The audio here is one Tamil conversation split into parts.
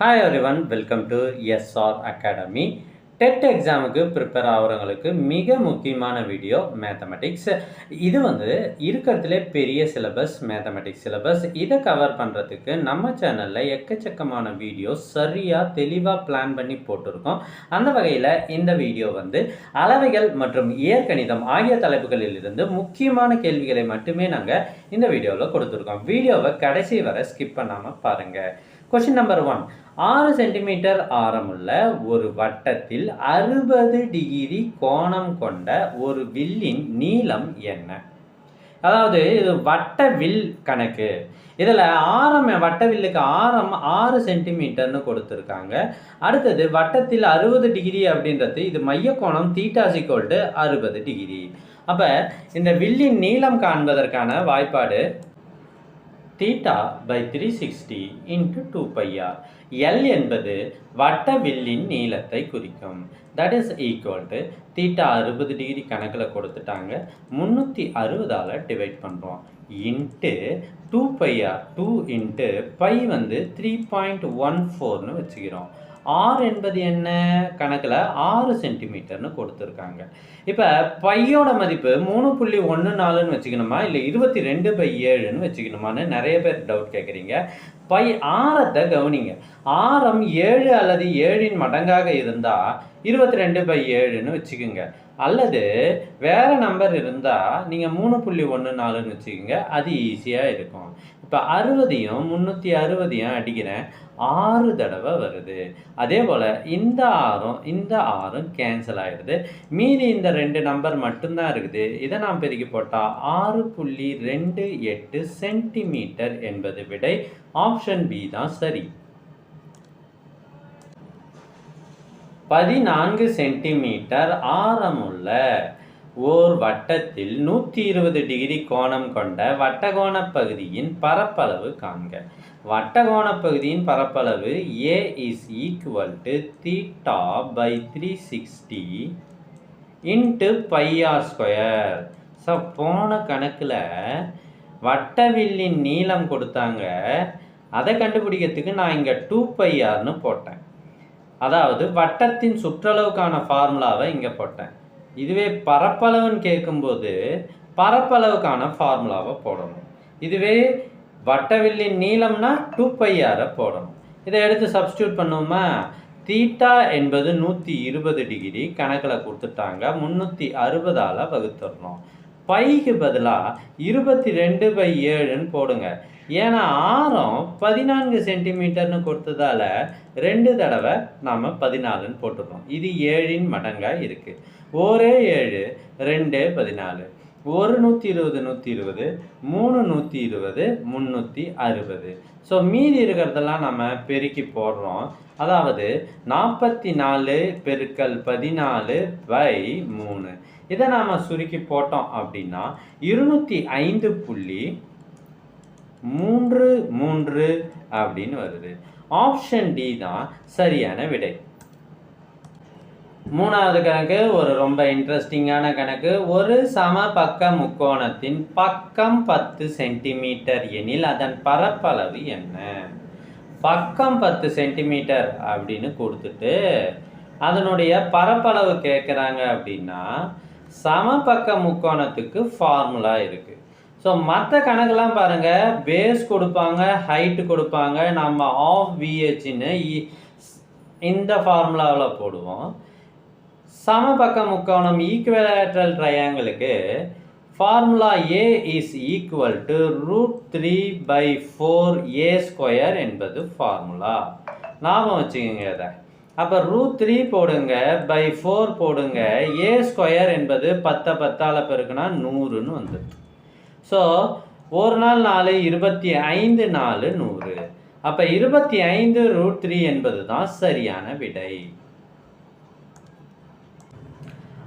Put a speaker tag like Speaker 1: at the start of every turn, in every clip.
Speaker 1: Hi everyone, welcome to SR academy. TET எக்ஸாமுக்கு ப்ரிப்பேர் ஆகிறவங்களுக்கு மிக முக்கியமான வீடியோ மேத்தமெட்டிக்ஸ். இது இருக்கிறதுலே பெரிய சிலபஸ், மேத்தமெட்டிக்ஸ் சிலபஸ். இதை கவர் பண்ணுறதுக்கு நம்ம சேனலில் எக்கச்சக்கமான வீடியோ சரியாக தெளிவாக பிளான் பண்ணி போட்டிருக்கோம். அந்த வகையில் இந்த வீடியோ அளவைகள் மற்றும் இயற்கணிதம் ஆகிய தலைப்புகளில் இருந்து முக்கியமான கேள்விகளை மட்டுமே நாங்கள் இந்த வீடியோவில் கொடுத்துருக்கோம். வீடியோவை கடைசி வரை ஸ்கிப் பண்ணாமல் பாருங்கள். Question number 1. 6 சென்டிமீட்டர் ஆரமுள்ள ஒரு வட்டத்தில் 60 டிகிரி கோணம் கொண்ட ஒரு வில்லின் நீளம் என்ன? அதாவது இது வட்ட வில் கணக்கு. இதில் வட்ட வில்லுக்கு ஆரம் 6 சென்டிமீட்டர்னு கொடுத்துருக்காங்க. அடுத்தது வட்டத்தில் 60 டிகிரி அப்படின்றது இது மைய கோணம் தீட்டா = 60 டிகிரி. அப்போ இந்த வில்லின் நீளம் காண்பதற்கான வாய்ப்பாடு θ/360 × 2πr. L என்பது வட்ட வில்லின் நீளத்தை குறிக்கும். That is equal to θ 60 degree கணக்கில் கொடுத்துட்டாங்க, 360ஆல் டிவைட் பண்ணுறோம் இன்ட்டு 2πr. 2 இன்ட்டு பை 3.14ன்னு வச்சுக்கிறோம். R என்பது என்ன கணக்கில் 6 சென்டிமீட்டர்னு கொடுத்துருக்காங்க. இப்போ பையோட மதிப்பு 3.14ன்னு வச்சுக்கணுமா இல்லை 22/7ன்னு வச்சுக்கணுமான்னு நிறைய பேர் டவுட் கேட்குறீங்க. பை ஆரத்தை கவனிங்க. ஆரம் 7 அல்லது 7ன் மடங்காக இருந்தால் 22/7ன்னு வச்சுக்கோங்க. அல்லது வேறு நம்பர் இருந்தால் நீங்கள் 3.14ன்னு வச்சுக்கோங்க. அது ஈஸியாக இருக்கும். இப்போ 60யும் 360யும் அடிக்கிறேன், 6 தடவை வருது. அதே போல் இந்த ஆறும் கேன்சல் ஆகிடுது. மீதி இந்த 2 நம்பர் மட்டும்தான் இருக்குது. இதை நாம் பெருக்கி போட்டால் 6.28 சென்டிமீட்டர் என்பது விடை. ஆப்ஷன் பி தான் சரி. 14 சென்டிமீட்டர் ஆரமுள்ள ஓர் வட்டத்தில் 120 டிகிரி கோணம் கொண்ட வட்டகோண பகுதியின் பரப்பளவு காண்க. வட்டகோண பகுதியின் பரப்பளவு A is equal to θ/360 × πr². So போன கணக்கில் வட்டவில்லின் நீளம் கொடுத்தாங்க, அதை கண்டுபிடிக்கிறதுக்கு நான் இங்கே 2πrன்னு போட்டேன். அதாவது வட்டத்தின் சுற்றளவுக்கான ஃபார்முலாவை இங்கே போட்டேன். இதுவே பரப்பளவுன்னு கேட்கும்போது பரப்பளவுக்கான ஃபார்முலாவை போடணும். இதுவே வட்டவில்லின் நீளம்னா 2πrஐ போடணும். இதை எடுத்து சப்ஸ்டியூட் பண்ணுவோமா? தீட்டா என்பது 120 டிகிரி கணக்கில் கொடுத்துட்டாங்க, 360ஆல் வகுத்துடணும். பைக்கு பதிலாக 22/7ன்னு போடுங்க. ஏன்னா ஆரம் 14 சென்டிமீட்டர்னு கொடுத்ததால 2 தடவை நாம் 14ன்னு போட்டுருக்கோம். இது 7ன் மடங்காக இருக்குது. ஒரே 7, 2 14, 1 120 120, 3 120, 360. ஸோ மீதி இருக்கிறதெல்லாம் நம்ம பெருக்கி போடுறோம். அதாவது 44 × 14/3. இதை நாம் சுருக்கி போட்டோம் அப்படின்னா 205.33 அப்படின்னு வருது. ஆப்ஷன் டி தான் சரியான விடை. மூணாவது கணக்கு ஒரு ரொம்ப இன்ட்ரெஸ்டிங்கான கணக்கு. ஒரு சம பக்க முக்கோணத்தின் பக்கம் 10 சென்டிமீட்டர் எனில் அதன் பரப்பளவு என்ன? பக்கம் 10 சென்டிமீட்டர் அப்படின்னு கொடுத்துட்டு அதனுடைய பரப்பளவு கேட்குறாங்க அப்படின்னா சமபக்க முக்கோணத்துக்கு ஃபார்முலா இருக்குது. ஸோ மற்ற கணக்கெல்லாம் பாருங்கள், பேஸ் கொடுப்பாங்க, ஹைட்டு கொடுப்பாங்க, நம்ம ஆஃப் VHன்னு இந்த ஃபார்முலாவில் போடுவோம். சமபக்க முக்கோணம் ஈக்குவலேட்ரல் ட்ரையாங்கிளுக்கு formula A is equal to √3/4a² என்பது ஃபார்முலா. ஞாபகம் வச்சுக்கோங்க இதை. அப்போ √3 போடுங்க, /4 போடுங்க, a² என்பது 10 10ஆல் பெருக்குனா 100ன்னு வந்துடுது. ஸோ ஒரு நாள் 4, 25 4 100. அப்போ 25 √3 என்பது தான் சரியான விடை.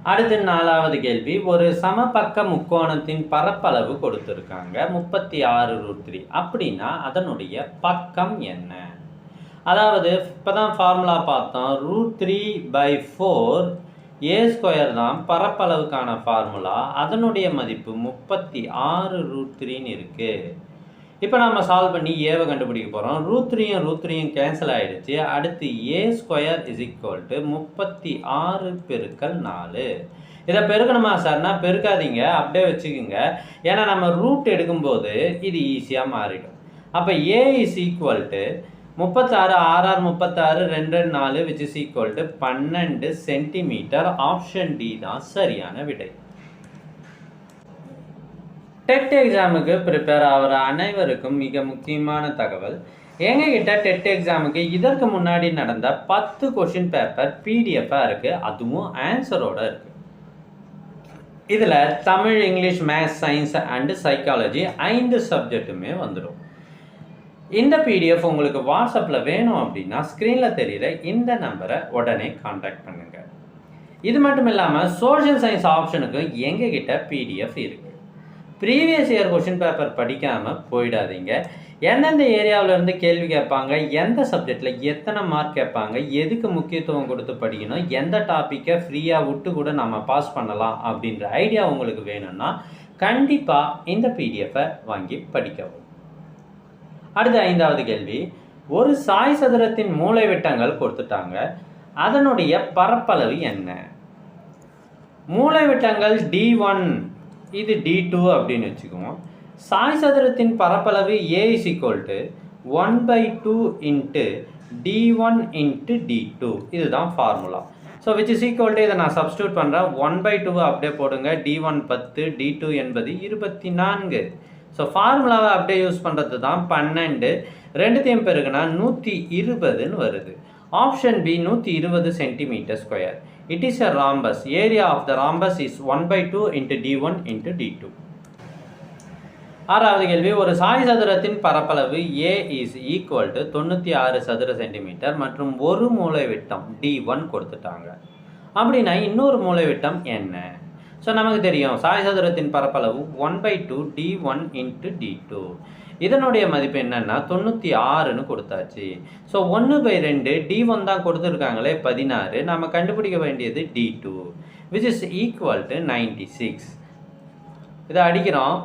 Speaker 1: அடுத்து 4வது கேள்வி. ஒரு சமபக்க முக்கோணத்தின் பரப்பளவு கொடுத்துருக்காங்க 36 √3. அப்படின்னா அதனுடைய பக்கம் என்ன? அதாவது இப்போ தான் ஃபார்முலா பார்த்தோம், √3/4a² தான் பரப்பளவுக்கான ஃபார்முலா. அதனுடைய மதிப்பு 36 √3ன்னு இருக்குது. இப்போ நம்ம சால்வ் பண்ணி ஏவை கண்டுபிடிக்க போகிறோம். ரூட் த்ரீயும் கேன்சல் ஆகிடுச்சு. அடுத்து ஏ ஸ்கொயர் இஸ் ஈக்குவல் டு 36 பெருக்கல் 4. இதை பெருக்கணுமா சார்னா பெருக்காதீங்க, அப்படியே வச்சுக்கோங்க. ஏன்னா நம்ம ரூட் எடுக்கும்போது இது ஈஸியாக மாறிடும். அப்போ a is equal to 36 6 36 2 4 which is equal to 12 centimetre. Option D தான் சரியான விடை. டெட் எக்ஸாமுக்கு ப்ரிப்பேர் ஆகிற அனைவருக்கும் மிக முக்கியமான தகவல், எங்ககிட்ட டெட் எக்ஸாமுக்கு இதற்கு முன்னாடி நடந்த 10 கொஷின் பேப்பர் பிடிஎஃபாக இருக்குது, அதுவும் ஆன்சரோடு இருக்குது. இதில் Tamil, English, maths, science and psychology 5 சப்ஜெக்ட்டுமே வந்துடும். இந்த பிடிஎஃப் உங்களுக்கு வாட்ஸ்அப்பில் வேணும் அப்படின்னா ஸ்க்ரீனில் தெரிகிற இந்த நம்பரை உடனே கான்டாக்ட் பண்ணுங்கள். இது மட்டும் இல்லாமல் சோஷியல் சயின்ஸ் ஆப்ஷனுக்கு எங்ககிட்ட பிடிஎஃப் இருக்குது. ப்ரீவியஸ் இயர் கொஷின் பேப்பர் படிக்காமல் போயிடாதீங்க. எந்தெந்த ஏரியாவிலேருந்து கேள்வி கேட்பாங்க, எந்த சப்ஜெக்டில் எத்தனை மார்க் கேட்பாங்க, எதுக்கு முக்கியத்துவம் கொடுத்து படிக்கணும், எந்த டாப்பிக்கை ஃப்ரீயாக விட்டு கூட நம்ம பாஸ் பண்ணலாம் அப்படின்ற ஐடியா உங்களுக்கு வேணும்னா கண்டிப்பாக இந்த பிடிஎஃபை வாங்கி படிக்கவும். அடுத்த 5வது கேள்வி, ஒரு சாய் சதுரத்தின் மூலை விட்டங்கள் கொடுத்துட்டாங்க, அதனுடைய பரப்பளவு என்ன? மூலை விட்டங்கள் D1, இது D2 அப்படின்னு வச்சுக்குவோம். சாய் சதுரத்தின் பரப்பளவு A is equal to 1/2 into D1 into D2. இதுதான் formula. So which is equal to, இதை நான் சப்ஸ்டியூட் பண்ணுறேன். 1/2 அப்படியே போடுங்க. D1 10, D2 என்பது 24. ஸோ ஃபார்முலாவை அப்படியே யூஸ் பண்ணுறது தான் 12. ரெண்டுத்தையும் பெருக்குனா 120ன்னு வருது. Option B 120 centimetre square. It is a rhombus. Area of the rhombus is 1/2 into D1 into D2. 6வது கேள்வி, ஒரு சாய் சதுரத்தின் பரப்பளவு A is equal to 96 சதுர சென்டிமீட்டர் மற்றும் ஒரு மூலை விட்டம் D1 கொடுத்துட்டாங்க. அப்படின்னா இன்னொரு மூலை விட்டம் என்ன? ஸோ நமக்கு தெரியும் சாய் சதுரத்தின் பரப்பளவு 1/2 D1 into D2. இதனுடைய மதிப்பு என்னன்னா 96ன்னு கொடுத்தாச்சு. ஸோ 1/2 D1 தான் கொடுத்துருக்காங்களே 16. நம்ம கண்டுபிடிக்க வேண்டியது D2 which is equal to 96. இதை அடிக்கிறோம்.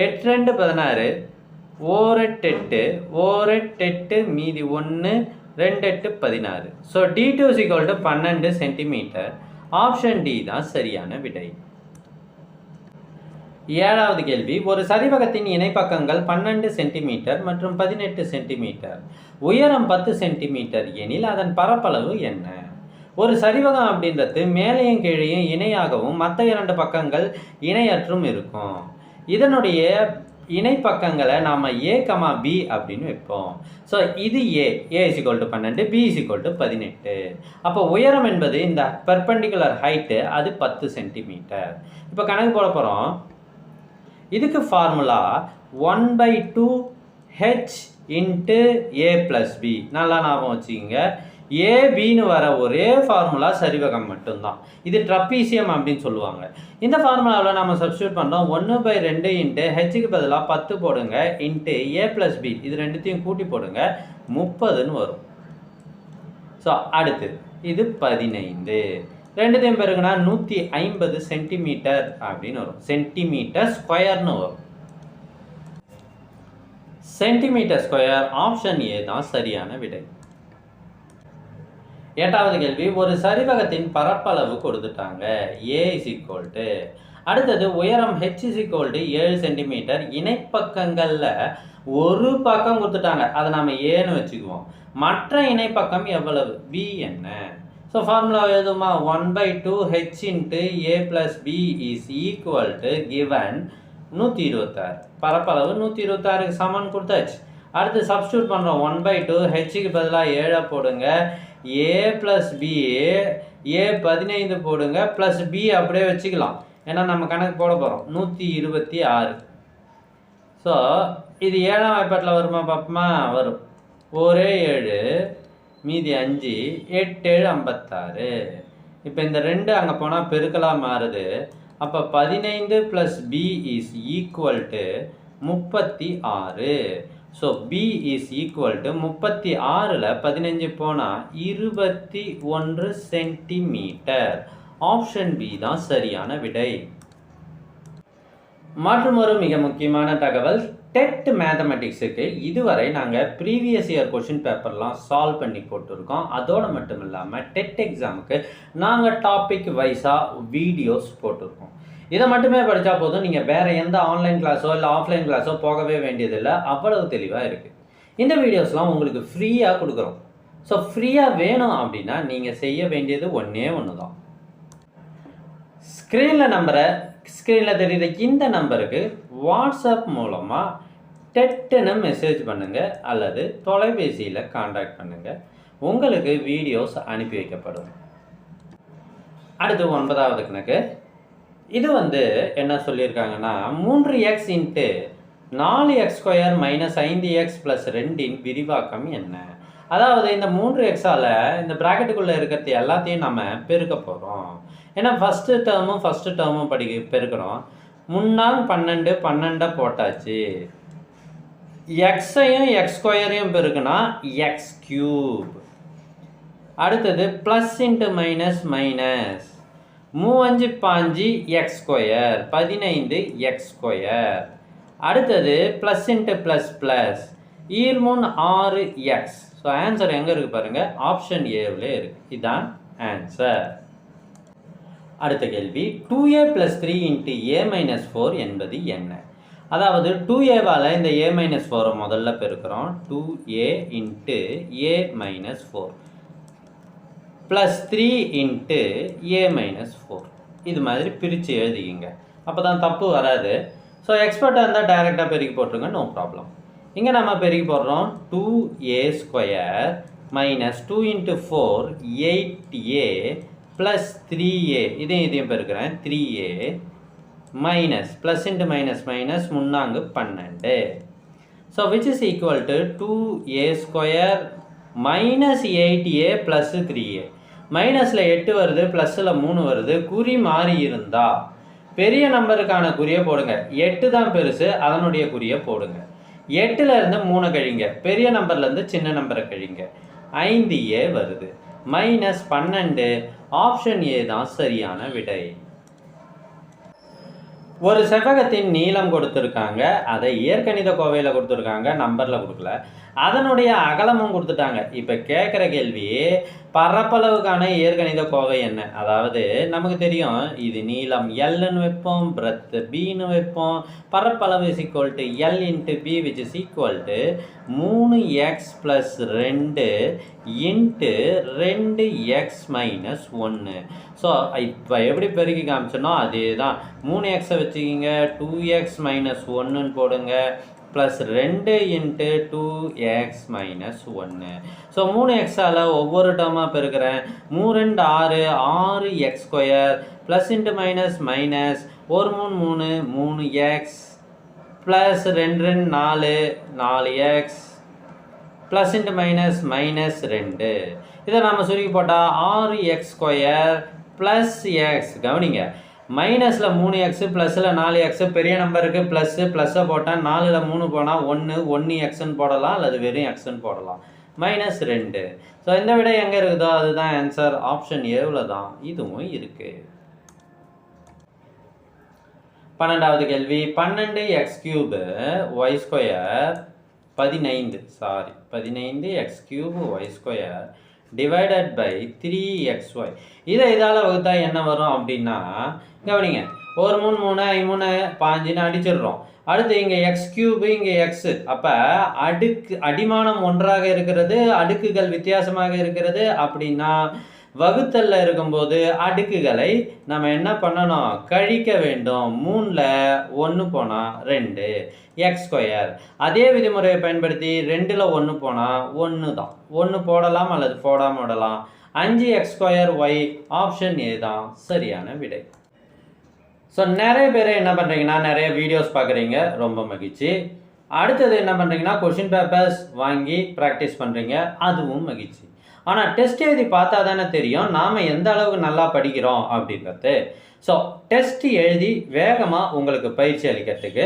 Speaker 1: 8 2 16, 1 8 1 8 மீதி 1 2 8 16. So D2 is equal to 12 centimetre. Option D தான் சரியான விடை. 7வது கேள்வி, ஒரு சரிவகத்தின் இணைப்பக்கங்கள் 12 சென்டிமீட்டர் மற்றும் 18 சென்டிமீட்டர், உயரம் 10 சென்டிமீட்டர் எனில் அதன் பரப்பளவு என்ன? ஒரு சரிவகம் அப்படின்றது மேலேயும் கீழேயும் இணையாகவும் மற்ற 2 பக்கங்கள் இணையற்றும் இருக்கும். இதனுடைய இணைப்பக்கங்களை நாம் A, B அப்படின்னு வைப்போம். ஸோ இது A is equal to 12, B is equal to 18. அப்போ உயரம் என்பது இந்த பெர்பெண்டிகுலர் ஹைட்டு அது 10 சென்டிமீட்டர். இப்போ கணக்கு போட போகிறோம். இதுக்கு formula 1/2 H into A plus B. நல்லா ஞாபகம் வச்சுக்கிங்க. ஏபின்னு வர ஒரே ஃபார்முலா சரிவகம் மட்டும்தான். இது ட்ரப்பீசியம் அப்படின்னு சொல்லுவாங்க. இந்த ஃபார்முலாவில் நம்ம சப்ஸ்டியூட் பண்ணோம். 1/2 இன்ட்டு ஹெச்சுக்கு பதிலாக 10 போடுங்க இன்ட்டு A plus B, இது ரெண்டுத்தையும் கூட்டி போடுங்க, 30ன்னு வரும். ஸோ அடுத்து இது 15. ரெண்டுத்தையும் பெருக்குனா 150 சென்டிமீட்டர் அப்படின்னு வரும். சென்டிமீட்டர் ஸ்கொயர்னு வரும். Centimetre square. ஆப்ஷன் ஏ தான் சரியான விடை. 8வது கேள்வி, ஒரு சரிவகத்தின் பரப்பளவு கொடுத்துட்டாங்க. A is equal to, அடுத்தது உயரம் H is equal to 7 centimetre. இணைப்பக்கங்களில் ஒரு பக்கம் கொடுத்துட்டாங்க, அதை நம்ம ஏன்னு வச்சுக்குவோம். மற்ற இணைப்பக்கம் எவ்வளவு? B என்ன? ஸோ ஃபார்முலா எழுதுமா? 1/2 H into A plus B is equal to given 126. பரப்பளவு 126க்கு சமன் கொடுத்தாச்சு. அடுத்து சப்ஸ்டியூட் பண்ணுறோம். 1/2 ஹெச்சுக்கு பதிலாக 7 போடுங்க, A plus B, A 15 போடுங்க, ப்ளஸ் B அப்படியே வச்சுக்கலாம். ஏன்னா நம்ம கணக்கு போட போகிறோம். 126. ஸோ இது 7ஆம் வாய்ப்பாட்டில் வருமா பார்ப்போமா? வரும். ஒரே 7 மீதி 5, 8 7 56. இப்போ இந்த 2 அங்கே போனால் பெருக்கலாக மாறுது. அப்போ 15 + B is equal to 36. So B is equal to 36ல் 15 போனால் 21 சென்டிமீட்டர். ஆப்ஷன் பி தான் சரியான விடை. மற்றும் ஒரு மிக முக்கியமான தகவல், டெட் மேத்தமெட்டிக்ஸுக்கு இதுவரை நாங்கள் ப்ரீவியஸ் இயர் கொஷின் பேப்பர்லாம் சால்வ் பண்ணி போட்டிருக்கோம். அதோடு மட்டும் இல்லாமல் டெட் எக்ஸாமுக்கு நாங்கள் டாபிக் வைஸாக வீடியோஸ் போட்டிருக்கோம். இதை மட்டுமே படித்தா போதும், நீங்கள் வேறு எந்த ஆன்லைன் கிளாஸோ இல்லை ஆஃப்லைன் கிளாஸோ போகவே வேண்டியதில்லை. அவ்வளவு தெளிவாக இருக்குது. இந்த வீடியோஸ்லாம் உங்களுக்கு ஃப்ரீயாக கொடுக்குறோம். ஸோ ஃப்ரீயாக வேணும் அப்படின்னா நீங்கள் செய்ய வேண்டியது ஒன்றே ஒன்று தான். ஸ்க்ரீனில் தெரியுற இந்த நம்பருக்கு வாட்ஸ்அப் மூலமாக டெட்டுன்னு மெசேஜ் பண்ணுங்கள் அல்லது தொலைபேசியில் காண்டாக்ட் பண்ணுங்கள். உங்களுக்கு வீடியோஸ் அனுப்பி வைக்கப்படும். அடுத்து 9வது கணக்கு. இது என்ன சொல்லியிருக்காங்கன்னா 3x × 4x² - 5x + 2 விரிவாக்கம் என்ன? அதாவது இந்த 3xஆல் இந்த ப்ராக்கெட்டுக்குள்ளே இருக்கிறது எல்லாத்தையும் நம்ம பெருக்க போகிறோம். ஏன்னா ஃபஸ்ட்டு டேர்மும் பெருக்கிறோம். 3 × 12 போட்டாச்சு. எக்ஸையும் x² பெருக்குனா x³. அடுத்தது ப்ளஸ் × மைனஸ் 3 × 5 x², 15x². அடுத்தது plus × plus 6x. So answer எங்கே இருக்குது பாருங்கள், ஆப்ஷன் ஏவில் இருக்குது. இதுதான் ஆன்சர். அடுத்த கேள்வி, 2a + 3 × a - 4 என்பது என்ன? அதாவது 2aவால் இந்த a - 4 முதல்ல பெருக்கிறோம். 2a × a - 4 plus 3 × a - 4. இது மாதிரி பிரித்து எழுதிக்கிங்க. அப்போ தான் தப்பு வராது. ஸோ எக்ஸ்பர்ட்டாக இருந்தால் டைரெக்டாக பெருக்கி போட்டுருங்க, நோ ப்ராப்ளம். இங்கே நம்ம பெருக்கி போடுறோம். 2a² - 2 × 4 8a plus 3a. இதையும் பெருக்கிறேன். 3a minus plus × minus 3 × 12. So which is equal to 2a² - 8a plus 3a. மைனஸில் 8 வருது, ப்ளஸில் 3 வருது. குறி மாறி இருந்தால் பெரிய நம்பருக்கான குறியை போடுங்க. 8 தான் பெருசு, அதனுடைய குறியை போடுங்க. 8லேருந்து 3 கழிங்க, பெரிய நம்பர்லேருந்து சின்ன நம்பரை கழிங்க. 5a வருது. மைனஸ் 12. ஆப்ஷன் ஏ தான் சரியான விடை. ஒரு செவ்வகத்தின் நீளம் கொடுத்துருக்காங்க, அதை இயற்கணித கோவையில் கொடுத்துருக்காங்க, நம்பரில் கொடுக்கல. அதனுடைய அகலமும் கொடுத்துட்டாங்க. இப்போ கேட்குற கேள்வி, பரப்பளவுக்கான இயற்கணித கோவை என்ன? அதாவது நமக்கு தெரியும், இது நீளம் எல்ன்னு வைப்போம், பிரெத் பின்னு வைப்போம். பரப்பளவு = L × B which is equal to 3x + 2 × 2x - 1. So இப்போ எப்படி பெருக்கி காமிச்சனோ அதே தான். 3xஐ வச்சுக்கிங்க, 2x - 1ன்னு போடுங்க, ப்ளஸ் 2 × 2x - 1. ஸோ 3xஆல் ஒவ்வொரு டேர்மாக பெருக்கிறேன். 3 × 6 6x², plus × minus 1 3 3x, plus 2 4 4x, plus × minus 2. இதை நம்ம சுருக்கி போட்டால் 6x² ப்ளஸ் x. கவனிங்க, மைனஸில் 3x ப்ளஸில் 4x. பெரிய நம்பருக்கு ப்ளஸ்ஸை போட்டால் 4ல் 3 போனால் 1xன்னு போடலாம், அல்லது வெறும் xன்னு போடலாம். -2. ஸோ இந்த விட எங்கே இருக்குதோ அதுதான் ஆன்சர். ஆப்ஷன் ஏவில் தான் இதுவும் இருக்குது. 12வது கேள்வி, 12x³ y² 15x³ y² divided by 3xy. இதால் வகுத்தா என்ன வரும் அப்படின்னா, கவனிங்க, 1 3 3 5 3 5ன்னு அடிச்சிடுறோம். அடுத்து இங்கே x³ இங்கே x. அப்போ அடிமானம் ஒன்றாக இருக்கிறது, அடுக்குகள் வித்தியாசமாக இருக்கிறது. அப்படின்னா வகுத்தல்ல இருக்கும்போது அடுக்குகளை நம்ம என்ன பண்ணணும், கழிக்க வேண்டும். 3ல் 1 போனால் 2 x². அதே விதிமுறையை பயன்படுத்தி 2ல் 1 போனால் 1 தான். 1 போடலாம் அல்லது போடாமல் விடலாம். 5x² y. ஆப்ஷன் ஏ தான் சரியான விடை. ஸோ நிறைய பேர் என்ன பண்ணுறீங்கன்னா, நிறைய வீடியோஸ் பார்க்குறீங்க, ரொம்ப மகிழ்ச்சி. அடுத்தது என்ன பண்ணுறீங்கன்னா, கொஷின் பேப்பர்ஸ் வாங்கி ப்ராக்டிஸ் பண்ணுறீங்க, அதுவும் மகிழ்ச்சி. ஆனால் டெஸ்ட் எழுதி பார்த்தா தானே தெரியும் நாம் எந்த அளவுக்கு நல்லா படிக்கிறோம் அப்படின்றது. ஸோ டெஸ்ட் எழுதி வேகமாக உங்களுக்கு பயிற்சி அளிக்கிறதுக்கு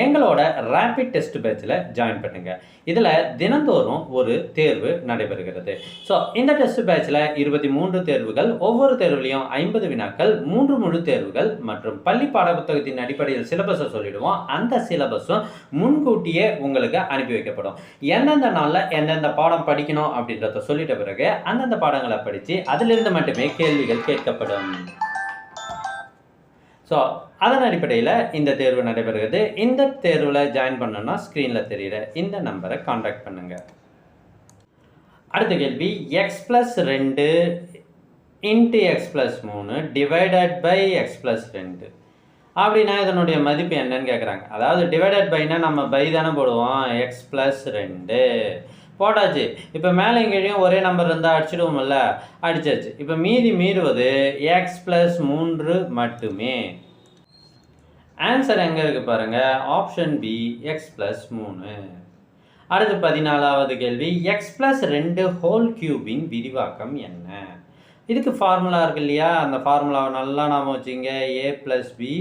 Speaker 1: எங்களோட ரேபிட் டெஸ்ட் பேட்சில் ஜாயின் பண்ணுங்கள். இதில் தினந்தோறும் ஒரு தேர்வு நடைபெறுகிறது. ஸோ இந்த டெஸ்ட் பேட்சில் 23 தேர்வுகள், ஒவ்வொரு தேர்வுலையும் 50 வினாக்கள், 3 முழு தேர்வுகள் மற்றும் பள்ளி பாடப்புத்தகத்தின் அடிப்படையில் சிலபஸை சொல்லிடுவோம். அந்த சிலபஸும் முன்கூட்டியே உங்களுக்கு அனுப்பி வைக்கப்படும். எந்தெந்த நாளில் எந்தெந்த பாடம் படிக்கணும் அப்படின்றத சொல்லிட்ட பிறகு அந்தந்த பாடங்களை படித்து அதிலிருந்து மட்டுமே கேள்விகள் கேட்கப்படும். ஸோ அதன் அடிப்படையில் இந்த தேர்வு நடைபெறுகிறது. இந்த தேர்வில் ஜாயின் பண்ணணும்னா ஸ்க்ரீனில் தெரிகிற இந்த நம்பரை காண்டாக்ட் பண்ணுங்கள். அடுத்த கேள்வி, x+2 into x+3 divided by x+2 அப்படின்னா இதனுடைய மதிப்பு என்னன்னு கேட்குறாங்க. அதாவது டிவைடட் பைனா நம்ம பை தானே போடுவோம், x+2 போட்டாச்சு. இப்போ மேலே இங்கேயும் ஒரே நம்பர் இருந்தால் அடிச்சிடுவோம்ல, அடிச்சாச்சு. இப்போ மீறுவது x+3 மட்டுமே. ஆன்சர் எங்கே இருக்குது பாருங்கள், ஆப்ஷன் பி x+3. அடுத்து 14வது கேள்வி, x+2 ஹோல் கியூபின் விரிவாக்கம் என்ன? இதுக்கு ஃபார்முலா இருக்கு இல்லையா, அந்த ஃபார்முலாவை நல்லா நாம வச்சுங்க. a + b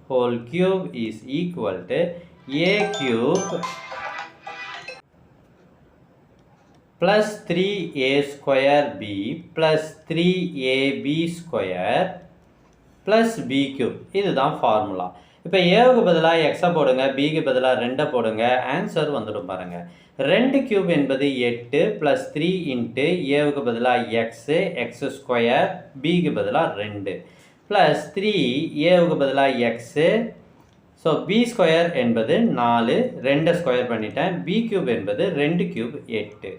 Speaker 1: whole cube is equal to a cube plus 3a² b plus 3ab² plus b cube. இதுதான் ஃபார்முலா. இப்போ ஏவுக்கு பதிலாக எக்ஸை போடுங்க, பிக்கு பதிலாக 2 போடுங்க, ஆன்சர் வந்துடும் பாருங்க. 2 கியூப் என்பது 8 + 3 இன்ட்டு ஏவுக்கு பதிலாக x², பிக்கு பதிலாக 2 ப்ளஸ் 3 ஏவுக்கு பதிலாக எக்ஸு. ஸோ b² என்பது 4, 2 ஸ்கொயர் பண்ணிட்டேன். b கியூப் என்பது 2 கியூப் 8.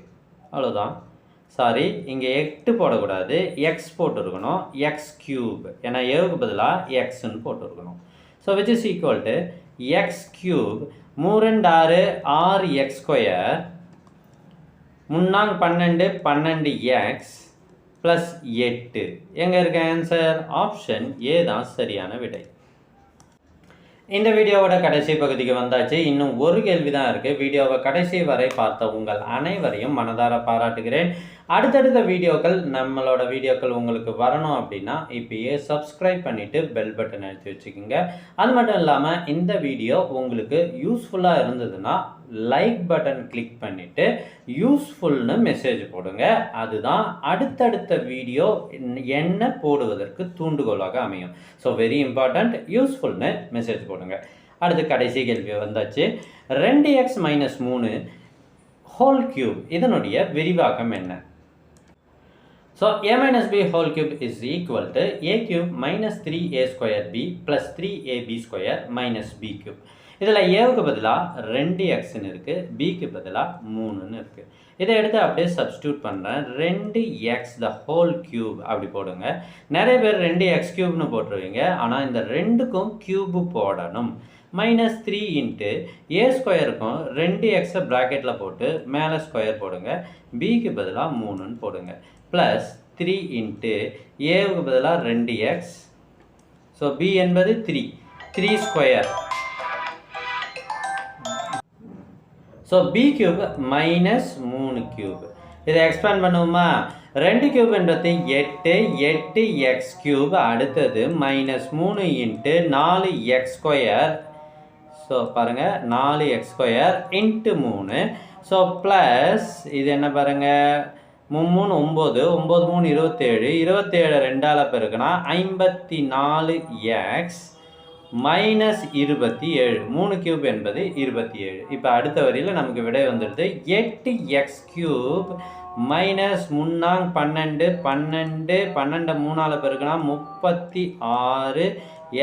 Speaker 1: அவ்வளோதான். சாரி, இங்கே 8 போடக்கூடாது, எக்ஸ் போட்டுருக்கணும், x³ ஏன்னா ஏவுக்கு பதிலாக எக்ஸ்ன்னு போட்டுருக்கணும். So which is equal to x³ 3 6 6x², 3 12 12x plus 8. எங்கே இருக்க ஆன்சர்? ஆப்ஷன் ஏ தான் சரியான விடை. இந்த வீடியோவோட கடைசி பகுதிக்கு வந்தாச்சு. இன்னும் ஒரு கேள்வி தான் இருக்குது. வீடியோவை கடைசி வரை பார்த்த உங்கள் அனைவரையும் மனதார பாராட்டுகிறேன். அடுத்தடுத்த வீடியோக்கள், நம்மளோட வீடியோக்கள் உங்களுக்கு வரணும் அப்படின்னா இப்பயே சப்ஸ்கிரைப் பண்ணிவிட்டு பெல் பட்டன் அழுத்தி வச்சுக்கோங்க. அது மட்டும் இல்லாமல் இந்த வீடியோ உங்களுக்கு யூஸ்ஃபுல்லாக இருந்ததுன்னா லைக் பட்டன் கிளிக் பண்ணிவிட்டு யூஸ்ஃபுல்னு மெசேஜ் போடுங்க. அதுதான் அடுத்தடுத்த வீடியோ என்ன போடுவதற்கு தூண்டுகோலாக அமையும். ஸோ வெரி இம்பார்ட்டண்ட், யூஸ்ஃபுல்னு மெசேஜ் போடுங்க. அடுத்து கடைசி கேள்வி வந்தாச்சு. 2x - 3 ஹோல் கியூப் இதனுடைய விரிவாக்கம் என்ன? So a - b whole cube is equal to a³ - 3a² b plus 3ab² - b cube. இதில் ஏவுக்கு பதிலாக 2xன்னு இருக்குது, பிக்கு பதிலாக 3ன்னு இருக்குது. இதை எடுத்து அப்படியே சப்ஸ்டியூட் பண்ணுறேன். 2x த ஹோல் கியூப் அப்படி போடுங்க. நிறைய பேர் 2x³ போட்டுருவீங்க, ஆனால் இந்த 2க்கும் கியூபு போடணும். -3 இன்ட்டு a²க்கும் 2x ப்ராக்கெட்டில் போட்டு மேலே ஸ்கொயர் போடுங்க, பிக்கு பதிலாக 3ன்னு போடுங்க. ப்ளஸ் 3 இன்ட்டு ஏவுக்கு பதிலாக 2x, ஸோ b என்பது 3² ஸோ b கியூப் -3 கியூப். இதை எக்ஸ்பேண்ட் பண்ணுவோமா? 2 கியூப் என்பது 8, 8x³. அடுத்தது -3 இன்ட்டு 4x². ஸோ பாருங்கள், 4x² இன்ட்டு 3. ஸோ ப்ளஸ் இது என்ன பாருங்கள், 3 9, 9 3 27, 27 2ஆல் பெருக்குனா 54x -27. 3 கியூப் என்பது 27. இப்போ அடுத்த வரியில் நமக்கு விடை வந்துடுது. 8x³ -3 12, 12 12 3ஆல் பெருக்குனா 36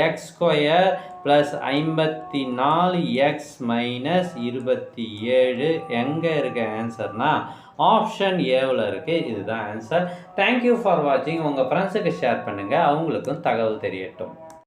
Speaker 1: x² ப்ளஸ் 54x -27. எங்கே இருக்க ஆன்சர்னா ஆப்ஷன் ஏவில் இருக்குது. இதுதான் ஆன்சர். தேங்க்யூ ஃபார் வாட்சிங். உங்கள் ஃப்ரெண்ட்ஸுக்கு ஷேர் பண்ணுங்கள், அவங்களுக்கும் தகவல் தெரியட்டும்.